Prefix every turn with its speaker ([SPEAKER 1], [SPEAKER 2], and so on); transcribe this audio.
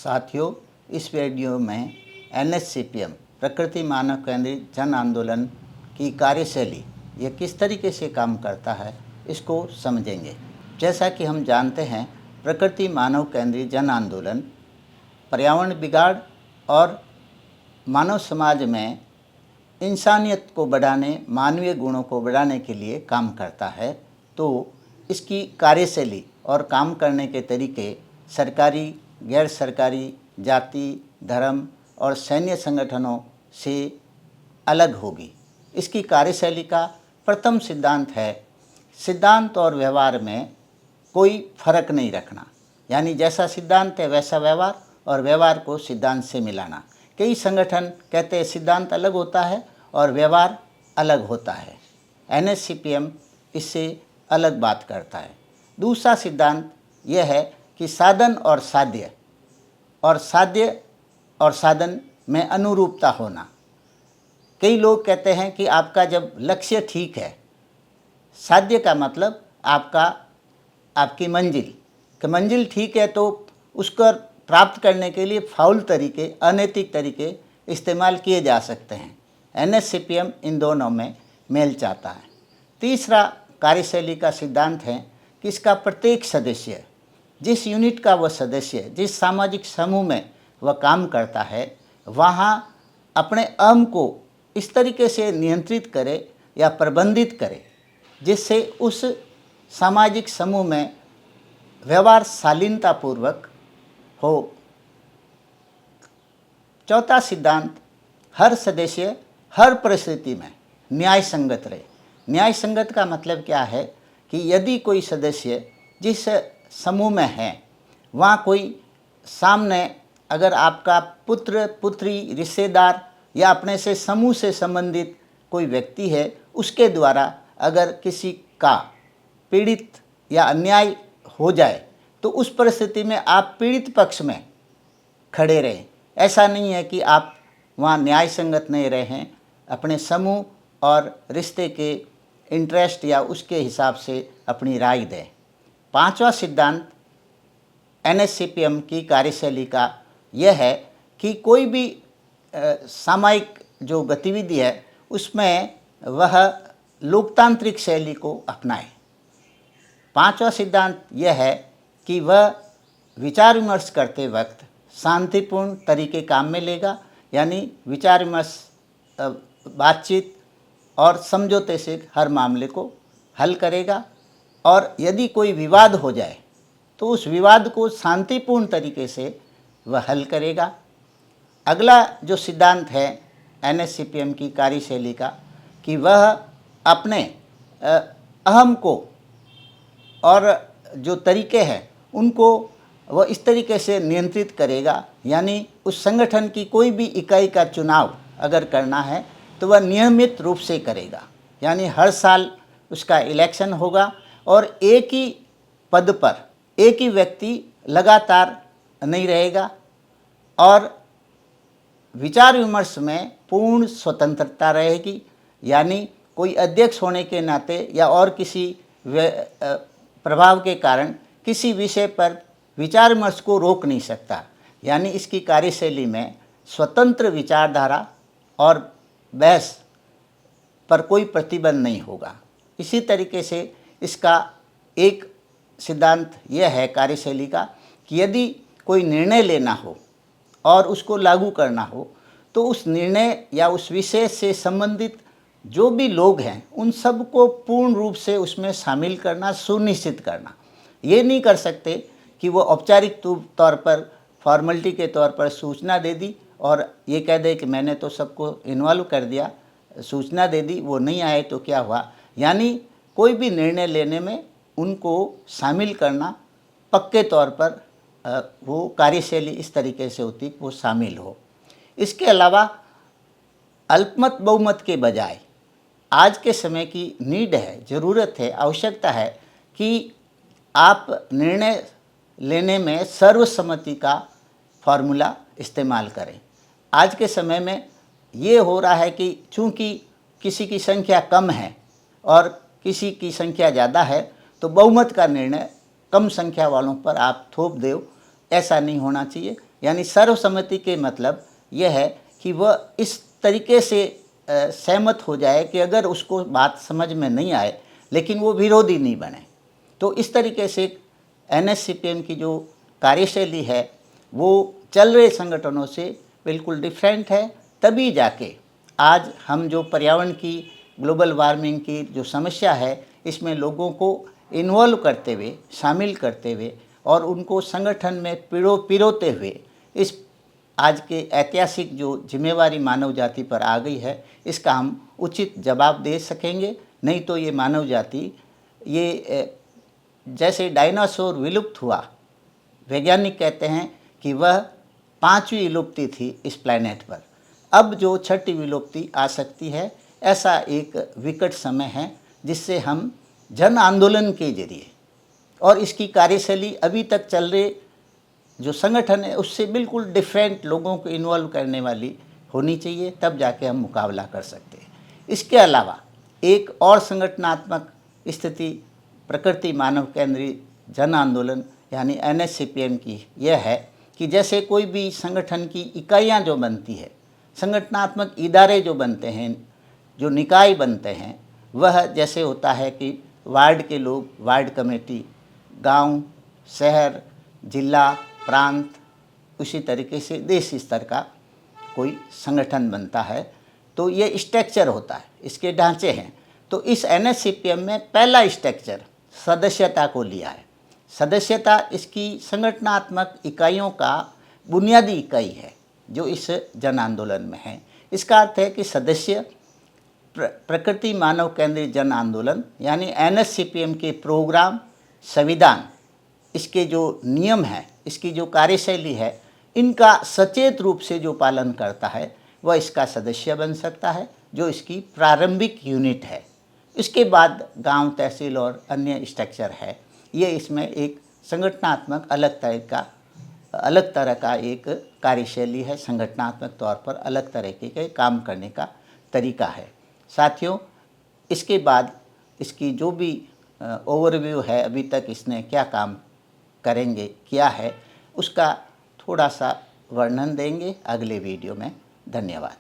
[SPEAKER 1] साथियों, इस वीडियो में एनएससीपीएम प्रकृति मानव केंद्रित जन आंदोलन की कार्यशैली ये किस तरीके से काम करता है इसको समझेंगे। जैसा कि हम जानते हैं, प्रकृति मानव केंद्रित जन आंदोलन पर्यावरण बिगाड़ और मानव समाज में इंसानियत को बढ़ाने, मानवीय गुणों को बढ़ाने के लिए काम करता है। तो इसकी कार्यशैली और काम करने के तरीके सरकारी, गैर सरकारी, जाति, धर्म और सैन्य संगठनों से अलग होगी। इसकी कार्यशैली का प्रथम सिद्धांत है, सिद्धांत और व्यवहार में कोई फर्क नहीं रखना। यानी जैसा सिद्धांत है वैसा व्यवहार, और व्यवहार को सिद्धांत से मिलाना। कई संगठन कहते हैं सिद्धांत अलग होता है और व्यवहार अलग होता है। एनएससीपीएम इससे अलग बात करता है। दूसरा सिद्धांत यह है कि साधन और साध्य और साधन में अनुरूपता होना। कई लोग कहते हैं कि आपका जब लक्ष्य ठीक है, साध्य का मतलब आपकी मंजिल ठीक है, तो उसको प्राप्त करने के लिए फाउल तरीके, अनैतिक तरीके इस्तेमाल किए जा सकते हैं। एनएससीपीएम इन दोनों में मेल चाहता है। तीसरा कार्यशैली का सिद्धांत है कि इसका प्रत्येक सदस्य, जिस यूनिट का वह सदस्य, जिस सामाजिक समूह में वह काम करता है, वहाँ अपने अहम को इस तरीके से नियंत्रित करे या प्रबंधित करे जिससे उस सामाजिक समूह में व्यवहार शालीनतापूर्वक हो। चौथा सिद्धांत, हर सदस्य हर परिस्थिति में न्याय संगत रहे। न्याय संगत का मतलब क्या है कि यदि कोई सदस्य जिस समूह में है, वहाँ कोई सामने अगर आपका पुत्र, पुत्री, रिश्तेदार या अपने से समूह से संबंधित कोई व्यक्ति है, उसके द्वारा अगर किसी का पीड़ित या अन्याय हो जाए तो उस परिस्थिति में आप पीड़ित पक्ष में खड़े रहें। ऐसा नहीं है कि आप वहाँ न्याय संगत नहीं रहे हैं, अपने समूह और रिश्ते के इंटरेस्ट या उसके हिसाब से अपनी राय दें। पांचवा सिद्धांत एनएससीपीएम की कार्यशैली का यह है कि कोई भी सामायिक जो गतिविधि है उसमें वह लोकतांत्रिक शैली को अपनाए। पांचवा सिद्धांत यह है कि वह विचार विमर्श करते वक्त शांतिपूर्ण तरीके काम में लेगा। यानी विचार विमर्श, बातचीत और समझौते से हर मामले को हल करेगा, और यदि कोई विवाद हो जाए तो उस विवाद को शांतिपूर्ण तरीके से वह हल करेगा। अगला जो सिद्धांत है एनएससीपीएम की कार्यशैली का कि वह अपने अहम को और जो तरीके हैं उनको वह इस तरीके से नियंत्रित करेगा। यानी उस संगठन की कोई भी इकाई का चुनाव अगर करना है तो वह नियमित रूप से करेगा। यानी हर साल उसका इलेक्शन होगा और एक ही पद पर एक ही व्यक्ति लगातार नहीं रहेगा, और विचार विमर्श में पूर्ण स्वतंत्रता रहेगी। यानी कोई अध्यक्ष होने के नाते या और किसी प्रभाव के कारण किसी विषय पर विचार विमर्श को रोक नहीं सकता। यानी इसकी कार्यशैली में स्वतंत्र विचारधारा और बहस पर कोई प्रतिबंध नहीं होगा। इसी तरीके से इसका एक सिद्धांत यह है कार्यशैली का कि यदि कोई निर्णय लेना हो और उसको लागू करना हो तो उस निर्णय या उस विषय से संबंधित जो भी लोग हैं उन सबको पूर्ण रूप से उसमें शामिल करना, सुनिश्चित करना। ये नहीं कर सकते कि वो औपचारिक तौर पर, फॉर्मेलिटी के तौर पर सूचना दे दी और ये कह दे कि मैंने तो सबको इन्वॉल्व कर दिया, सूचना दे दी, वो नहीं आए तो क्या हुआ। यानी कोई भी निर्णय लेने में उनको शामिल करना, पक्के तौर पर वो कार्यशैली इस तरीके से होती कि वो शामिल हो। इसके अलावा अल्पमत बहुमत के बजाय आज के समय की नीड है, ज़रूरत है, आवश्यकता है कि आप निर्णय लेने में सर्वसम्मति का फॉर्मूला इस्तेमाल करें। आज के समय में ये हो रहा है कि चूंकि किसी की संख्या कम है और किसी की संख्या ज़्यादा है तो बहुमत का निर्णय कम संख्या वालों पर आप थोप दो, ऐसा नहीं होना चाहिए। यानी सर्वसम्मति के मतलब यह है कि वह इस तरीके से सहमत हो जाए कि अगर उसको बात समझ में नहीं आए लेकिन वो विरोधी नहीं बने। तो इस तरीके से NSCPM की जो कार्यशैली है वो चल रहे संगठनों से बिल्कुल डिफरेंट है। तभी जाके आज हम जो पर्यावरण की, ग्लोबल वार्मिंग की जो समस्या है, इसमें लोगों को इन्वॉल्व करते हुए, शामिल करते हुए और उनको संगठन में पिरोते हुए इस आज के ऐतिहासिक जो जिम्मेवारी मानव जाति पर आ गई है, इसका हम उचित जवाब दे सकेंगे। नहीं तो ये मानव जाति, ये जैसे डायनासोर विलुप्त हुआ, वैज्ञानिक कहते हैं कि वह 5वीं विलुप्ति थी इस प्लैनेट पर, अब जो 6ठी विलुप्ति आ सकती है, ऐसा एक विकट समय है जिससे हम जन आंदोलन के जरिए और इसकी कार्यशैली अभी तक चल रहे जो संगठन है उससे बिल्कुल डिफरेंट लोगों को इन्वॉल्व करने वाली होनी चाहिए, तब जाके हम मुकाबला कर सकते हैं। इसके अलावा एक और संगठनात्मक स्थिति प्रकृति मानव केंद्रित जन आंदोलन यानी NSCPM की यह है कि जैसे कोई भी संगठन की इकाइयाँ जो बनती है, संगठनात्मक इदारे जो बनते हैं, जो निकाय बनते हैं, वह जैसे होता है कि वार्ड के लोग वार्ड कमेटी, गांव, शहर, जिला, प्रांत, उसी तरीके से देश स्तर का कोई संगठन बनता है। तो ये स्ट्रक्चर होता है, इसके ढांचे हैं। तो इस NSCPM में पहला स्ट्रक्चर सदस्यता को लिया है। सदस्यता इसकी संगठनात्मक इकाइयों का बुनियादी इकाई है जो इस जन आंदोलन में है। इसका अर्थ है कि सदस्य प्रकृति मानव केंद्रित जन आंदोलन यानी NSCPM के प्रोग्राम, संविधान, इसके जो नियम हैं, इसकी जो कार्यशैली है, इनका सचेत रूप से जो पालन करता है वह इसका सदस्य बन सकता है, जो इसकी प्रारंभिक यूनिट है। इसके बाद गांव, तहसील और अन्य स्ट्रक्चर है। ये इसमें एक संगठनात्मक अलग तरह का एक कार्यशैली है, संगठनात्मक तौर पर अलग तरीके के काम करने का तरीका है। साथियों, इसके बाद इसकी जो भी ओवरव्यू है, अभी तक इसने क्या काम किया है, उसका थोड़ा सा वर्णन देंगे अगले वीडियो में। धन्यवाद।